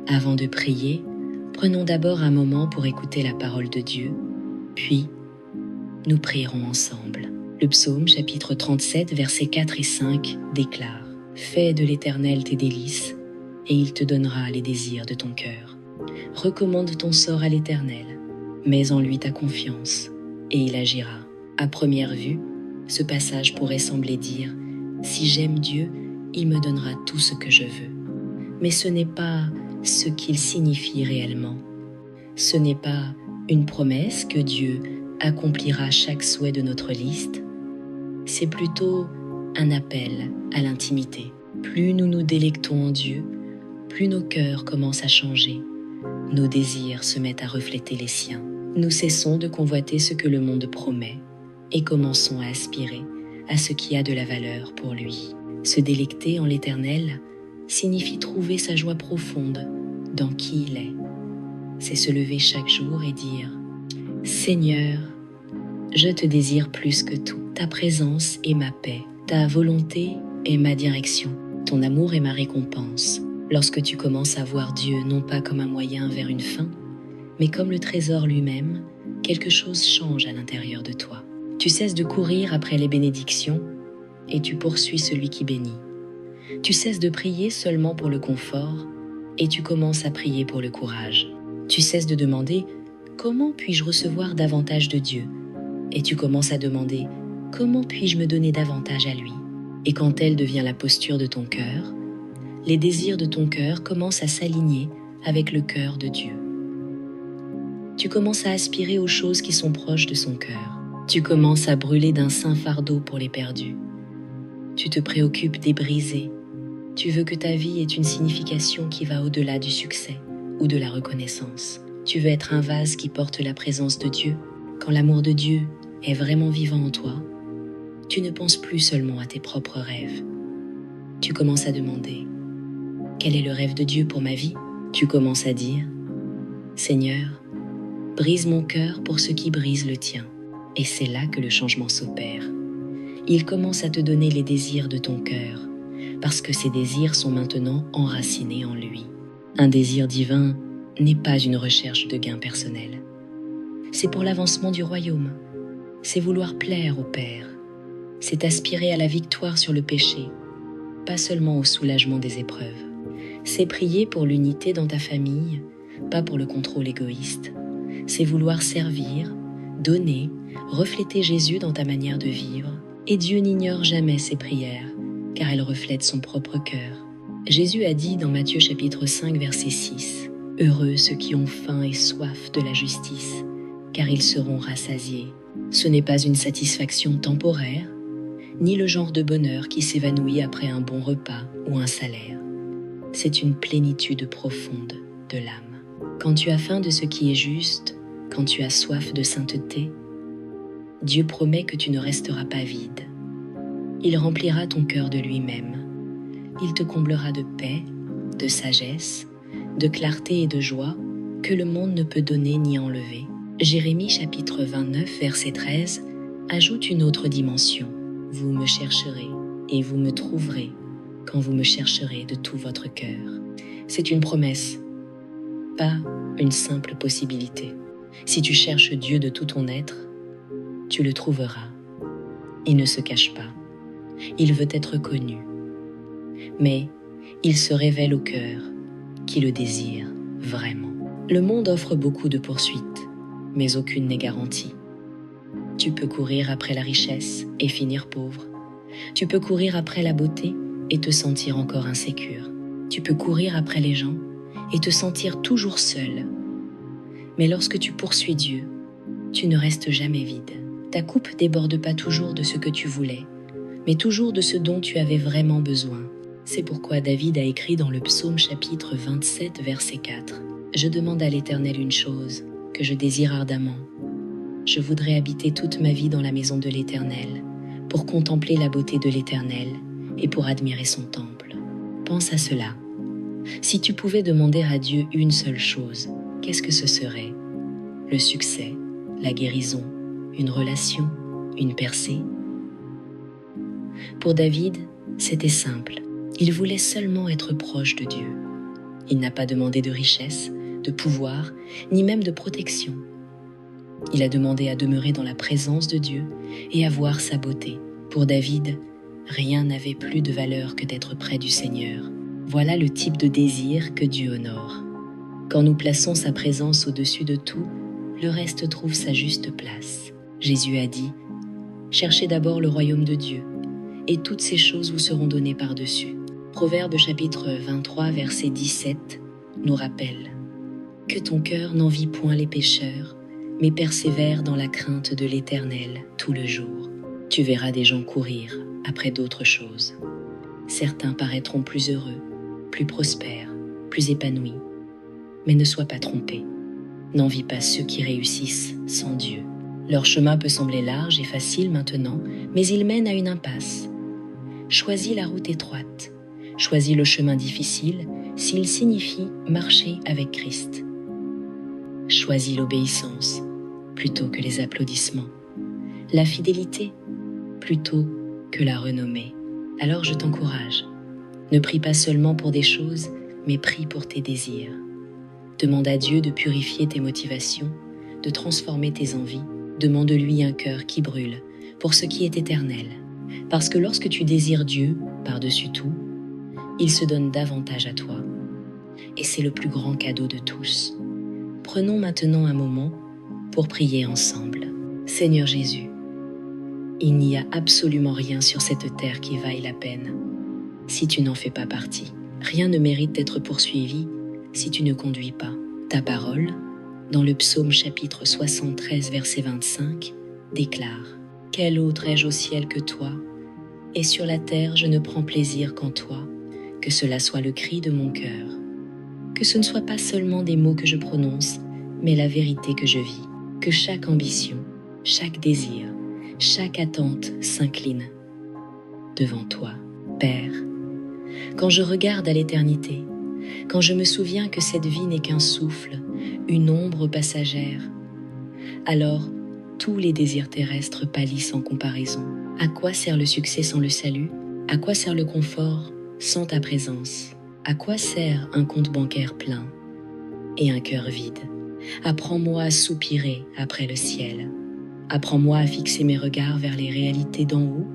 Avant de prier, prenons d'abord un moment pour écouter la parole de Dieu, puis nous prierons ensemble. Le psaume chapitre 37, versets 4 et 5 déclare « Fais de l'Éternel tes délices, et il te donnera les désirs de ton cœur. Recommande ton sort à l'Éternel, mets en lui ta confiance, et il agira. » À première vue, ce passage pourrait sembler dire « Si j'aime Dieu, il me donnera tout ce que je veux. » Mais ce n'est pas ce qu'il signifie réellement. Ce n'est pas une promesse que Dieu accomplira chaque souhait de notre liste. C'est plutôt un appel à l'intimité. Plus nous nous délectons en Dieu, plus nos cœurs commencent à changer. Nos désirs se mettent à refléter les siens. Nous cessons de convoiter ce que le monde promet et commençons à aspirer à ce qui a de la valeur pour lui. Se délecter en l'Éternel signifie trouver sa joie profonde dans qui il est. C'est se lever chaque jour et dire « Seigneur, je te désire plus que tout. Ta présence est ma paix, ta volonté est ma direction, ton amour est ma récompense. » Lorsque tu commences à voir Dieu non pas comme un moyen vers une fin, mais comme le trésor lui-même, quelque chose change à l'intérieur de toi. Tu cesses de courir après les bénédictions et tu poursuis celui qui bénit. Tu cesses de prier seulement pour le confort et tu commences à prier pour le courage. Tu cesses de demander « Comment puis-je recevoir davantage de Dieu ?» et tu commences à demander « Comment puis-je me donner davantage à lui ?» Et quand telle devient la posture de ton cœur, les désirs de ton cœur commencent à s'aligner avec le cœur de Dieu. Tu commences à aspirer aux choses qui sont proches de son cœur. Tu commences à brûler d'un saint fardeau pour les perdus. Tu te préoccupes des brisés. Tu veux que ta vie ait une signification qui va au-delà du succès ou de la reconnaissance. Tu veux être un vase qui porte la présence de Dieu. Quand l'amour de Dieu est vraiment vivant en toi, tu ne penses plus seulement à tes propres rêves. Tu commences à demander « Quel est le rêve de Dieu pour ma vie ?» Tu commences à dire « Seigneur, brise mon cœur pour ce qui brise le tien. » Et c'est là que le changement s'opère. Il commence à te donner les désirs de ton cœur, parce que ces désirs sont maintenant enracinés en lui. Un désir divin n'est pas une recherche de gain personnel. C'est pour l'avancement du royaume. C'est vouloir plaire au Père. C'est aspirer à la victoire sur le péché, pas seulement au soulagement des épreuves. C'est prier pour l'unité dans ta famille, pas pour le contrôle égoïste. C'est vouloir servir, donner, refléter Jésus dans ta manière de vivre. Et Dieu n'ignore jamais ses prières, car elles reflètent son propre cœur. Jésus a dit dans Matthieu chapitre 5, verset 6, « Heureux ceux qui ont faim et soif de la justice, car ils seront rassasiés. » Ce n'est pas une satisfaction temporaire, ni le genre de bonheur qui s'évanouit après un bon repas ou un salaire. C'est une plénitude profonde de l'âme. Quand tu as faim de ce qui est juste, quand tu as soif de sainteté, Dieu promet que tu ne resteras pas vide. Il remplira ton cœur de lui-même. Il te comblera de paix, de sagesse, de clarté et de joie que le monde ne peut donner ni enlever. Jérémie chapitre 29, verset 13 ajoute une autre dimension. « Vous me chercherez et vous me trouverez quand vous me chercherez de tout votre cœur. » C'est une promesse, pas une simple possibilité. Si tu cherches Dieu de tout ton être, tu le trouveras. Il ne se cache pas. Il veut être connu. Mais il se révèle au cœur qui le désire vraiment. Le monde offre beaucoup de poursuites, mais aucune n'est garantie. Tu peux courir après la richesse et finir pauvre. Tu peux courir après la beauté et te sentir encore insécure. Tu peux courir après les gens et te sentir toujours seul. Mais lorsque tu poursuis Dieu, tu ne restes jamais vide. Ta coupe déborde pas toujours de ce que tu voulais, mais toujours de ce dont tu avais vraiment besoin. C'est pourquoi David a écrit dans le psaume chapitre 27, verset 4. « Je demande à l'Éternel une chose, que je désire ardemment. Je voudrais habiter toute ma vie dans la maison de l'Éternel, pour contempler la beauté de l'Éternel et pour admirer son temple. » Pense à cela. Si tu pouvais demander à Dieu une seule chose, qu'est-ce que ce serait? Le succès, la guérison, une relation, une percée? Pour David, c'était simple. Il voulait seulement être proche de Dieu. Il n'a pas demandé de richesse, de pouvoir, ni même de protection. Il a demandé à demeurer dans la présence de Dieu et à voir sa beauté. Pour David, rien n'avait plus de valeur que d'être près du Seigneur. Voilà le type de désir que Dieu honore. Quand nous plaçons sa présence au-dessus de tout, le reste trouve sa juste place. Jésus a dit « Cherchez d'abord le royaume de Dieu, et toutes ces choses vous seront données par-dessus. » Proverbe chapitre 23, verset 17 nous rappelle « Que ton cœur n'envie point les pécheurs, mais persévère dans la crainte de l'Éternel tout le jour. » Tu verras des gens courir après d'autres choses. Certains paraîtront plus heureux, plus prospères, plus épanouis. Mais ne sois pas trompé. N'envie pas ceux qui réussissent sans Dieu. Leur chemin peut sembler large et facile maintenant, mais il mène à une impasse. Choisis la route étroite. Choisis le chemin difficile s'il signifie marcher avec Christ. Choisis l'obéissance plutôt que les applaudissements. La fidélité plutôt que la renommée. Alors je t'encourage. Ne prie pas seulement pour des choses, mais prie pour tes désirs. Demande à Dieu de purifier tes motivations, de transformer tes envies. Demande-lui un cœur qui brûle pour ce qui est éternel. Parce que lorsque tu désires Dieu par-dessus tout, il se donne davantage à toi. Et c'est le plus grand cadeau de tous. Prenons maintenant un moment pour prier ensemble. Seigneur Jésus, il n'y a absolument rien sur cette terre qui vaille la peine si tu n'en fais pas partie. Rien ne mérite d'être poursuivi si tu ne conduis pas. Ta parole, dans le psaume chapitre 73, verset 25, déclare « Quel autre ai-je au ciel que toi ? Et sur la terre je ne prends plaisir qu'en toi, que cela soit le cri de mon cœur. Que ce ne soit pas seulement des mots que je prononce, mais la vérité que je vis. Que chaque ambition, chaque désir, chaque attente s'incline devant toi, Père. Quand je regarde à l'éternité, quand je me souviens que cette vie n'est qu'un souffle, une ombre passagère, alors tous les désirs terrestres pâlissent en comparaison. À quoi sert le succès sans le salut? À quoi sert le confort sans ta présence? À quoi sert un compte bancaire plein et un cœur vide? Apprends-moi à soupirer après le ciel. Apprends-moi à fixer mes regards vers les réalités d'en haut,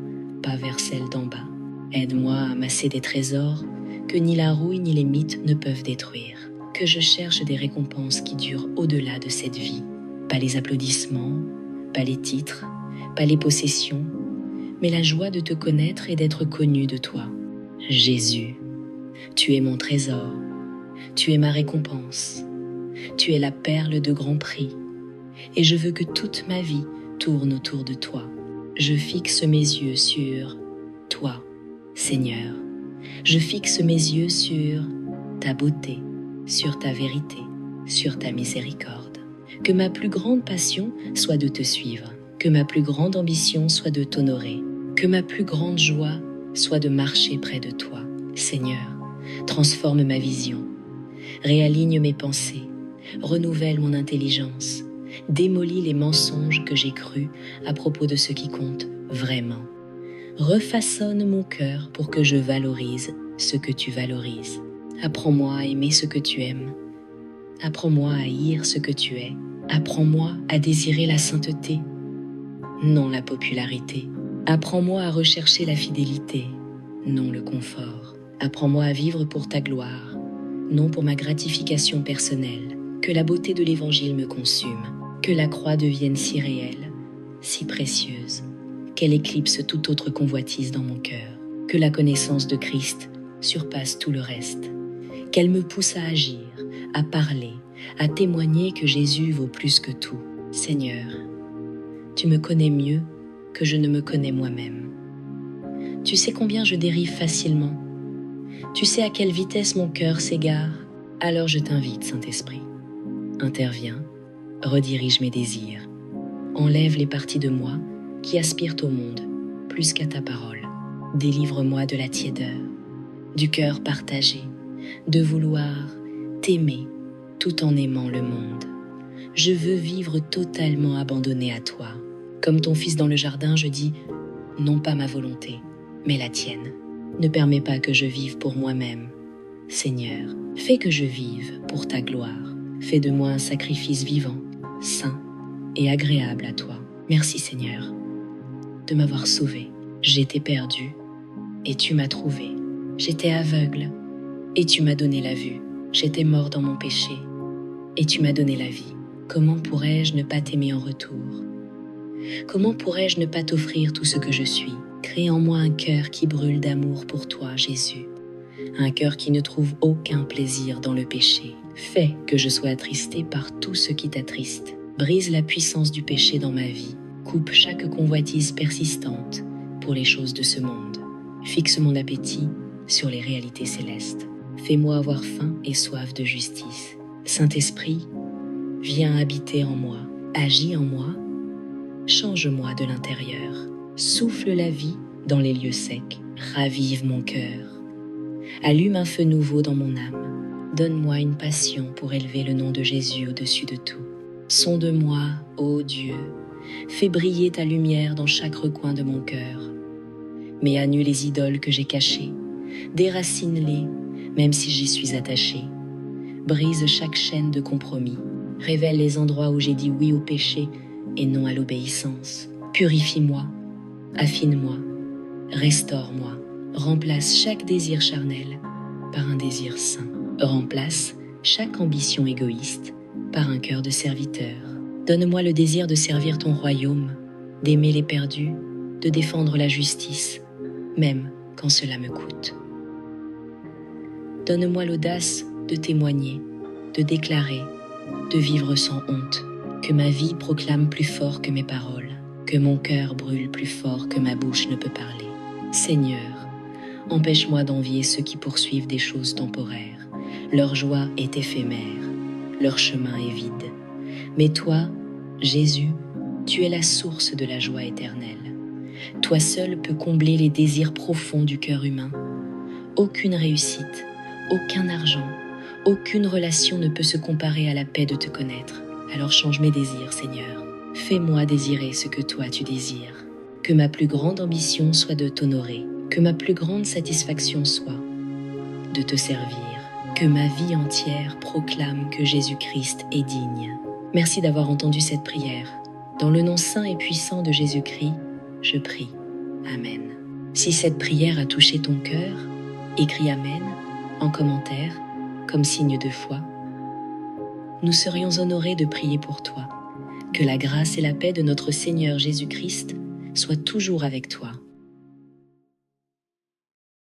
pas vers celles d'en bas. Aide-moi à amasser des trésors que ni la rouille ni les mythes ne peuvent détruire. Que je cherche des récompenses qui durent au-delà de cette vie. Pas les applaudissements, pas les titres, pas les possessions, mais la joie de te connaître et d'être connu de toi. Jésus, tu es mon trésor, tu es ma récompense, tu es la perle de grand prix, et je veux que toute ma vie tourne autour de toi. Je fixe mes yeux sur toi, Seigneur. Je fixe mes yeux sur ta beauté, sur ta vérité, sur ta miséricorde. Que ma plus grande passion soit de te suivre, que ma plus grande ambition soit de t'honorer, que ma plus grande joie soit de marcher près de toi. Seigneur, transforme ma vision, réaligne mes pensées, renouvelle mon intelligence, démolis les mensonges que j'ai crus à propos de ce qui compte vraiment. Refaçonne mon cœur pour que je valorise ce que tu valorises. Apprends-moi à aimer ce que tu aimes. Apprends-moi à haïr ce que tu es. Apprends-moi à désirer la sainteté, non la popularité. Apprends-moi à rechercher la fidélité, non le confort. Apprends-moi à vivre pour ta gloire, non pour ma gratification personnelle. Que la beauté de l'Évangile me consume, que la croix devienne si réelle, si précieuse, qu'elle éclipse toute autre convoitise dans mon cœur. Que la connaissance de Christ surpasse tout le reste, qu'elle me pousse à agir, à parler, à témoigner que Jésus vaut plus que tout. Seigneur, tu me connais mieux que je ne me connais moi-même. Tu sais combien je dérive facilement. Tu sais à quelle vitesse mon cœur s'égare. Alors je t'invite, Saint-Esprit. Interviens, redirige mes désirs. Enlève les parties de moi qui aspirent au monde plus qu'à ta parole. Délivre-moi de la tiédeur, du cœur partagé, de vouloir t'aimer tout en aimant le monde. Je veux vivre totalement abandonné à toi. Comme ton fils dans le jardin, je dis, non pas ma volonté, mais la tienne. Ne permets pas que je vive pour moi-même, Seigneur, fais que je vive pour ta gloire. Fais de moi un sacrifice vivant, saint et agréable à toi. Merci Seigneur de m'avoir sauvé. J'étais perdu et tu m'as trouvé. J'étais aveugle et tu m'as donné la vue. J'étais mort dans mon péché et tu m'as donné la vie. Comment pourrais-je ne pas t'aimer en retour? Comment pourrais-je ne pas t'offrir tout ce que je suis? Crée en moi un cœur qui brûle d'amour pour toi, Jésus. Un cœur qui ne trouve aucun plaisir dans le péché. Fais que je sois attristé par tout ce qui t'attriste. Brise la puissance du péché dans ma vie. Coupe chaque convoitise persistante pour les choses de ce monde. Fixe mon appétit sur les réalités célestes. Fais-moi avoir faim et soif de justice. Saint-Esprit, viens habiter en moi, agis en moi, change-moi de l'intérieur. Souffle la vie dans les lieux secs, ravive mon cœur. Allume un feu nouveau dans mon âme. Donne-moi une passion pour élever le nom de Jésus au-dessus de tout. Sonde-moi, ô Dieu, fais briller ta lumière dans chaque recoin de mon cœur. Mets à nu les idoles que j'ai cachées, déracine-les, même si j'y suis attaché. Brise chaque chaîne de compromis, révèle les endroits où j'ai dit oui au péché et non à l'obéissance. Purifie-moi, affine-moi, restaure-moi. Remplace chaque désir charnel par un désir saint. Remplace chaque ambition égoïste par un cœur de serviteur. Donne-moi le désir de servir ton royaume, d'aimer les perdus, de défendre la justice, même quand cela me coûte. Donne-moi l'audace de témoigner, de déclarer, de vivre sans honte, que ma vie proclame plus fort que mes paroles, que mon cœur brûle plus fort que ma bouche ne peut parler. Seigneur, empêche-moi d'envier ceux qui poursuivent des choses temporaires. Leur joie est éphémère, leur chemin est vide. Mais toi, Jésus, tu es la source de la joie éternelle. Toi seul peux combler les désirs profonds du cœur humain. Aucune réussite, aucun argent, aucune relation ne peut se comparer à la paix de te connaître. Alors change mes désirs, Seigneur. Fais-moi désirer ce que toi tu désires. Que ma plus grande ambition soit de t'honorer. Que ma plus grande satisfaction soit de te servir. Que ma vie entière proclame que Jésus-Christ est digne. Merci d'avoir entendu cette prière. Dans le nom saint et puissant de Jésus-Christ, je prie. Amen. Si cette prière a touché ton cœur, écris Amen en commentaire, comme signe de foi. Nous serions honorés de prier pour toi. Que la grâce et la paix de notre Seigneur Jésus-Christ soient toujours avec toi.